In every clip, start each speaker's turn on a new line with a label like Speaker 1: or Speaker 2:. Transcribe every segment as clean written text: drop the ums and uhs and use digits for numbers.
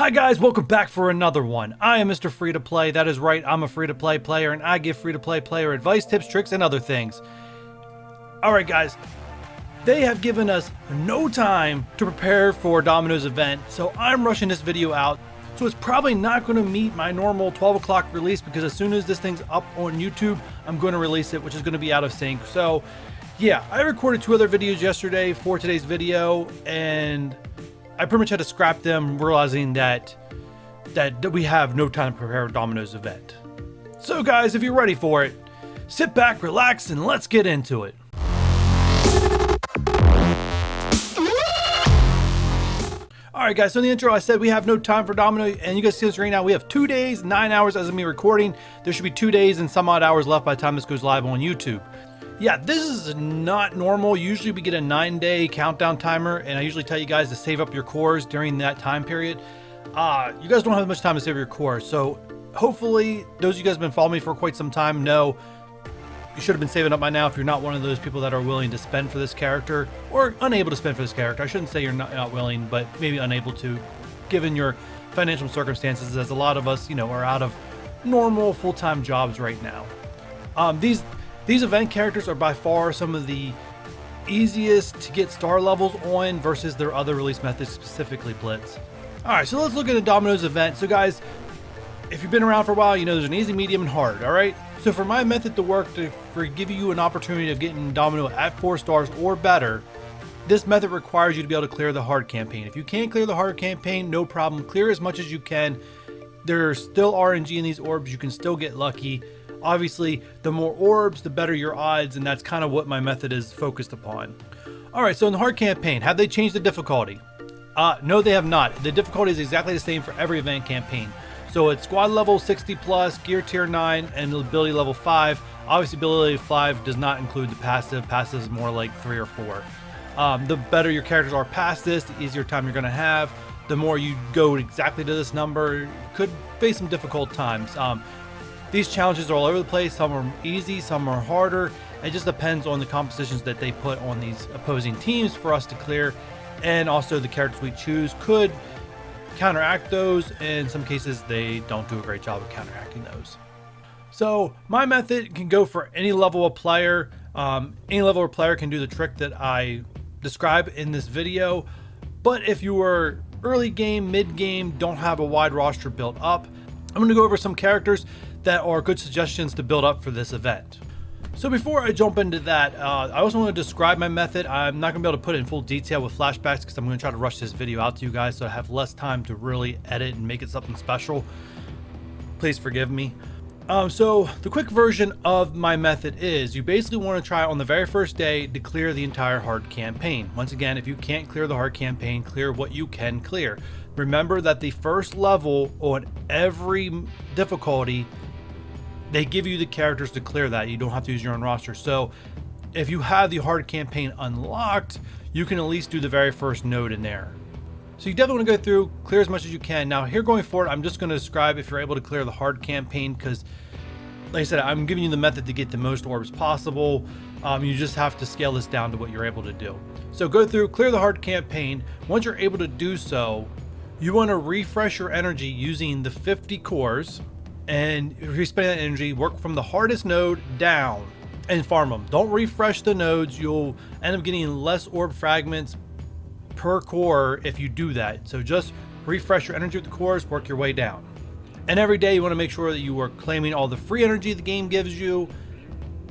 Speaker 1: Hi guys, welcome back for another one. I am Mr. Free to Play. That is right, I'm a free to play player and I give free to play player advice, tips, tricks, and other things. Alright guys, they have given us no time to prepare for Domino's event, so I'm rushing this video out. So it's probably not going to meet my normal 12 o'clock release because as soon as this thing's up on YouTube, I'm going to release it, which is going to be out of sync. So yeah, I recorded 2 other videos yesterday for today's video and I pretty much had to scrap them, realizing that we have no time to prepare Domino's event. So guys, if you're ready for it, sit back, relax, and let's get into it. Alright guys, so in the intro I said we have no time for Domino, and you guys see this right now. We have 2 days, 9 hours as of me recording. There should be 2 days and some odd hours left by the time this goes live on YouTube. Yeah, this is not normal. Usually we get a 9-day countdown timer, and I usually tell you guys to save up your cores during that time period. You guys don't have much time to save your cores, so hopefully those of you guys have been following me for quite some time know you should have been saving up by now if you're not one of those people that are willing to spend for this character, or unable to spend for this character. I shouldn't say you're not willing, but maybe unable to, given your financial circumstances, as a lot of us, are out of normal full-time jobs right now. These event characters are by far some of the easiest to get star levels on versus their other release methods, specifically Blitz. Alright, so let's look at the Domino's event. So guys, if you've been around for a while, you know there's an easy, medium, and hard, alright? So for my method to work for give you an opportunity of getting Domino at 4 stars or better, this method requires you to be able to clear the hard campaign. If you can't clear the hard campaign, no problem. Clear as much as you can. There's still RNG in these orbs. You can still get lucky. Obviously, the more orbs, the better your odds, and that's kind of what my method is focused upon. Alright, so in the hard campaign, have they changed the difficulty? No, they have not. The difficulty is exactly the same for every event campaign. So it's squad level 60 plus, gear tier 9, and ability level 5. Obviously, ability 5 does not include the passive. Passive is more like 3 or 4. The better your characters are past this, the easier time you're going to have. The more you go exactly to this number, you could face some difficult times. These challenges are all over the place. Some are easy, some are harder. It just depends on the compositions that they put on these opposing teams for us to clear. And also the characters we choose could counteract those. In some cases, they don't do a great job of counteracting those. So my method can go for any level of player. Any level of player can do the trick that I describe in this video. But if you are early game, mid game, don't have a wide roster built up, I'm going to go over some characters that are good suggestions to build up for this event. So before I jump into that, I also want to describe my method. I'm not going to be able to put it in full detail with flashbacks because I'm going to try to rush this video out to you guys so I have less time to really edit and make it something special. Please forgive me. So the quick version of my method is you basically want to try on the very first day to clear the entire hard campaign. Once again, if you can't clear the hard campaign, clear what you can clear. Remember that the first level on every difficulty, they give you the characters to clear that. You don't have to use your own roster. So if you have the hard campaign unlocked, you can at least do the very first node in there. So you definitely want to go through, clear as much as you can. Now here going forward, I'm just going to describe if you're able to clear the hard campaign because, like I said, I'm giving you the method to get the most orbs possible. You just have to scale this down to what you're able to do. So go through, clear the hard campaign. Once you're able to do so, you want to refresh your energy using the 50 cores. And if you spend that energy, work from the hardest node down and farm them. Don't refresh the nodes. You'll end up getting less orb fragments per core if you do that. So just refresh your energy with the cores, work your way down. And every day you want to make sure that you are claiming all the free energy the game gives you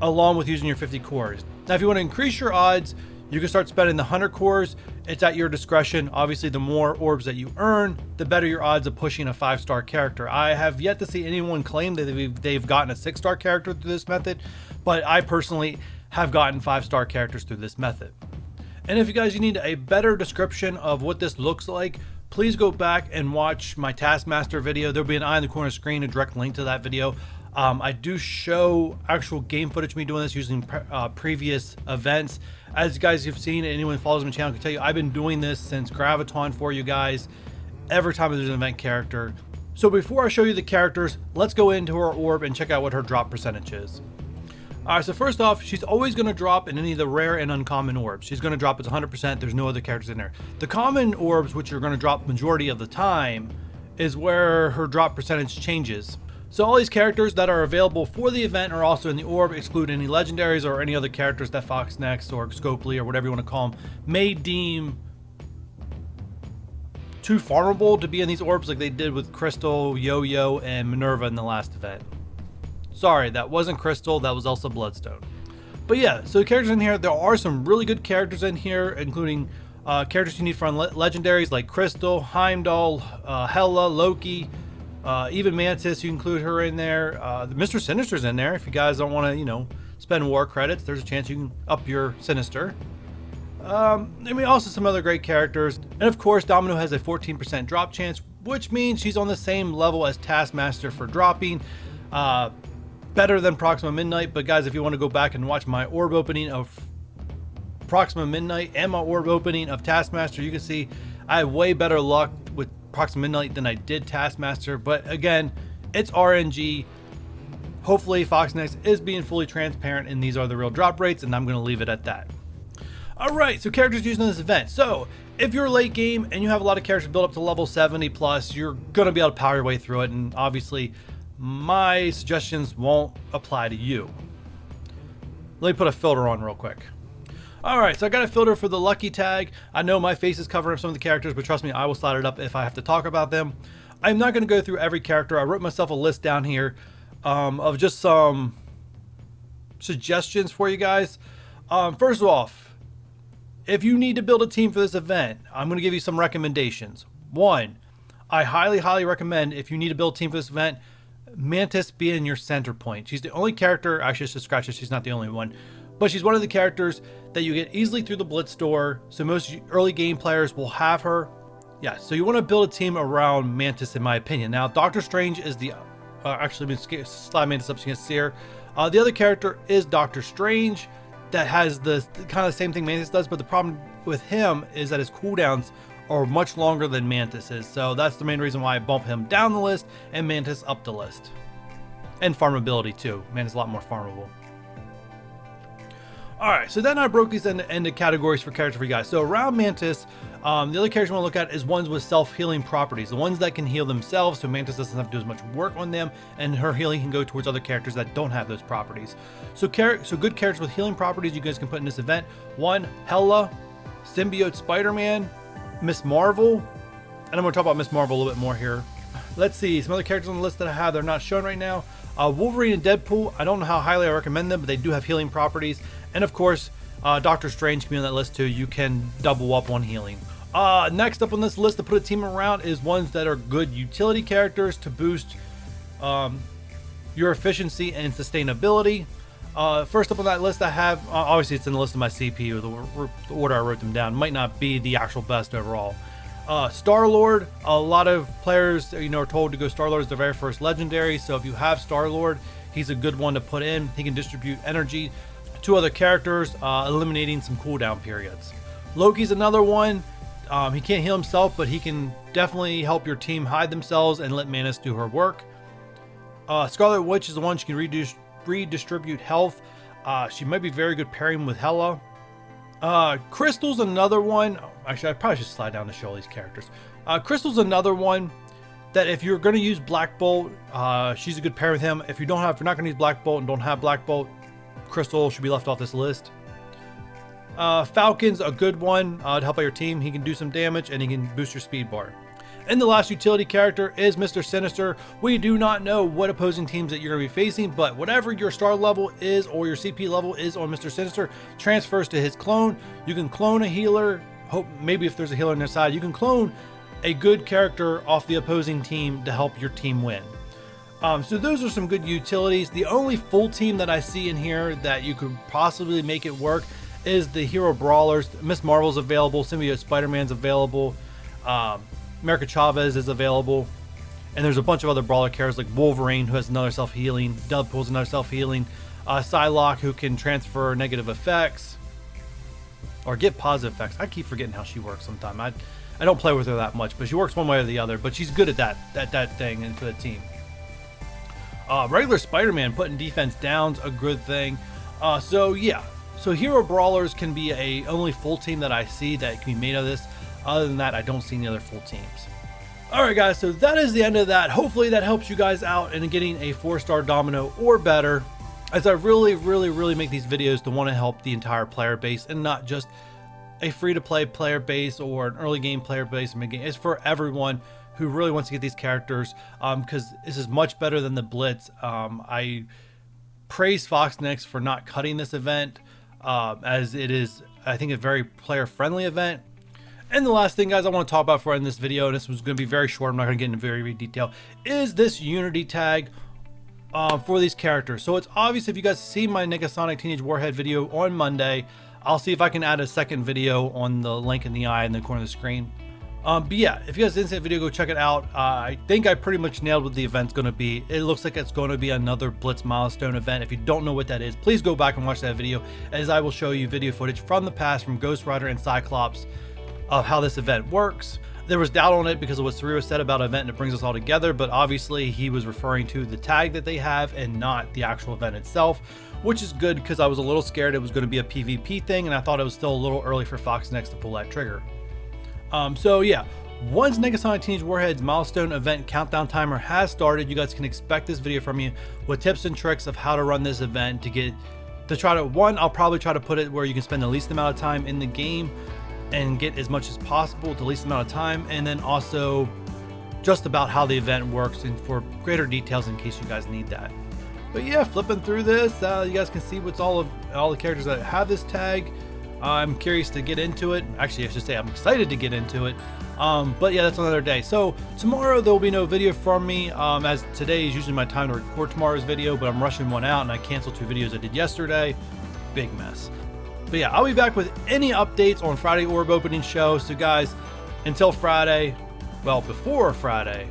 Speaker 1: along with using your 50 cores. Now if you want to increase your odds, you can start spending the 100 cores. It's at your discretion. Obviously, the more orbs that you earn, the better your odds of pushing a 5-star character. I have yet to see anyone claim that they've gotten a 6-star character through this method, but I personally have gotten 5-star characters through this method. And if you guys need a better description of what this looks like, please go back and watch my Taskmaster video. There'll be an eye in the corner of the screen, a direct link to that video. I do show actual game footage of me doing this using previous events. As you guys have seen, anyone who follows my channel can tell you, I've been doing this since Graviton for you guys every time there's an event character. So before I show you the characters, let's go into her orb and check out what her drop percentage is. Alright, so first off, she's always going to drop in any of the rare and uncommon orbs. She's going to drop as 100%. There's no other characters in there. The common orbs, which are going to drop majority of the time, is where her drop percentage changes. So all these characters that are available for the event are also in the orb, exclude any legendaries or any other characters that Fox Next or Scopely or whatever you want to call them may deem too farmable to be in these orbs, like they did with Crystal, Yo-Yo, and Minerva in the last event. Sorry, that wasn't Crystal, that was Elsa Bloodstone. But yeah, so the characters in here, there are some really good characters in here, including characters you need from legendaries like Crystal, Heimdall, Hela, Loki, even Mantis, you include her in there. Mr. Sinister's in there if you guys don't want to, spend war credits. There's a chance you can up your Sinister. Also some other great characters. And of course, Domino has a 14% drop chance, which means she's on the same level as Taskmaster for dropping. Better than Proxima Midnight, but guys, if you want to go back and watch my orb opening of Proxima Midnight and my orb opening of Taskmaster, you can see I have way better luck with Proxima Midnight than I did Taskmaster. But again, it's RNG. Hopefully Fox Next is being fully transparent and these are the real drop rates, and I'm going to leave it at that. Alright, so characters used in this event. So if you're late game and you have a lot of characters built up to level 70 plus, you're going to be able to power your way through it, and obviously my suggestions won't apply to you. Let me put a filter on real quick. Alright, so I got a filter for the lucky tag. I know my face is covering up some of the characters, but trust me, I will slide it up if I have to talk about them. I'm not going to go through every character. I wrote myself a list down here of just some suggestions for you guys. First off, if you need to build a team for this event, I'm going to give you some recommendations. One, I highly recommend, if you need to build a team for this event, Mantis being your center point. She's the only character, actually just scratch it, she's not the only one, but she's one of the characters that you get easily through the Blitz door, so most early game players will have her. Yeah, so you want to build a team around Mantis in my opinion. Now, Doctor Strange is the, actually slide Mantis up so you can see her. The other character is Doctor Strange that has the kind of the same thing Mantis does, but the problem with him is that his cooldowns are much longer than Mantis is, so that's the main reason why I bump him down the list and Mantis up the list. And farmability too. Mantis is a lot more farmable. Alright, so then I broke these into categories for characters for you guys. So around Mantis, the other characters you want to look at is ones with self-healing properties. The ones that can heal themselves, so Mantis doesn't have to do as much work on them, and her healing can go towards other characters that don't have those properties. So good characters with healing properties you guys can put in this event. One, Hela, Symbiote Spider-Man, Miss Marvel, and I'm going to talk about Miss Marvel a little bit more here. Let's see, some other characters on the list that I have that are not shown right now. Wolverine and Deadpool, I don't know how highly I recommend them, but they do have healing properties. And of course, Doctor Strange can be on that list too. You can double up on healing. Next up on this list to put a team around is ones that are good utility characters to boost your efficiency and sustainability. First up on that list I have, obviously it's in the list of my CPU, the order I wrote them down might not be the actual best overall. Star-Lord, a lot of players are told to go Star-Lord as their very first legendary, so if you have Star-Lord, he's a good one to put in. He can distribute energy to other characters, eliminating some cooldown periods. Loki's another one. He can't heal himself, but he can definitely help your team hide themselves and let Mantis do her work. Scarlet Witch is the one she can redistribute health. She might be very good pairing with Hela. Crystal's another one. Actually, I probably should slide down to show all these characters. Crystal's another one that if you're going to use Black Bolt, she's a good pair with him. If you're not going to use Black Bolt and don't have Black Bolt, Crystal should be left off this list. Falcon's a good one to help out your team. He can do some damage and he can boost your speed bar. And the last utility character is Mr. Sinister. We do not know what opposing teams that you're going to be facing, but whatever your star level is or your CP level is on Mr. Sinister transfers to his clone. You can clone a healer. Maybe if there's a healer on their side, you can clone a good character off the opposing team to help your team win. So those are some good utilities. The only full team that I see in here that you could possibly make it work is the hero brawlers. Miss Marvel's available, Symbiote Spider-Man's available, America Chavez is available, and there's a bunch of other brawler characters like Wolverine, who has another self-healing, Deadpool's another self-healing, Psylocke, who can transfer negative effects or get positive effects. I keep forgetting how she works sometimes. I don't play with her that much, but she works one way or the other, but she's good at that thing and for the team. Regular Spider-Man putting defense down's a good thing. So hero brawlers can be a only full team that I see that can be made of this. Other than that, I don't see any other full teams. Alright guys, so that is the end of that. Hopefully that helps you guys out in getting a 4-star Domino or better, as I really make these videos to want to help the entire player base and not just a free-to-play player base or an early game player base. It's for everyone who really wants to get these characters, because this is much better than the Blitz. I praise Foxnex for not cutting this event, as it is, I think, a very player-friendly event. And the last thing, guys, I want to talk about for in this video, and this was going to be very short, I'm not going to get into very detail, is this Unity tag for these characters. So it's obvious, if you guys see my Negasonic Teenage Warhead video on Monday, I'll see if I can add a second video on the link in the eye in the corner of the screen. But yeah, if you guys didn't see that video, go check it out. I think I pretty much nailed what the event's going to be. It looks like it's going to be another Blitz milestone event. If you don't know what that is, please go back and watch that video, as I will show you video footage from the past from Ghost Rider and Cyclops of how this event works. There was doubt on it because of what Cerrito said about event and it brings us all together, but obviously he was referring to the tag that they have and not the actual event itself, which is good, because I was a little scared it was going to be a PvP thing, and I thought it was still a little early for Foxnex to pull that trigger. So yeah, once Negasonic Teenage Warhead's milestone event countdown timer has started, you guys can expect this video from me with tips and tricks of how to run this event I'll probably try to put it where you can spend the least amount of time in the game and get as much as possible the least amount of time, and then also just about how the event works and for greater details in case you guys need that. But yeah, flipping through this, you guys can see what's all the characters that have this tag. I'm curious to get into it. Actually, I should say I'm excited to get into it. But yeah, that's another day. So tomorrow there will be no video from me, as today is usually my time to record tomorrow's video, but I'm rushing one out and I canceled 2 videos I did yesterday. Big mess. But yeah, I'll be back with any updates on Friday orb opening show. So guys, until Friday, well, before Friday,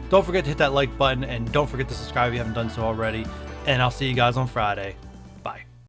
Speaker 1: don't forget to hit that like button and don't forget to subscribe if you haven't done so already. And I'll see you guys on Friday.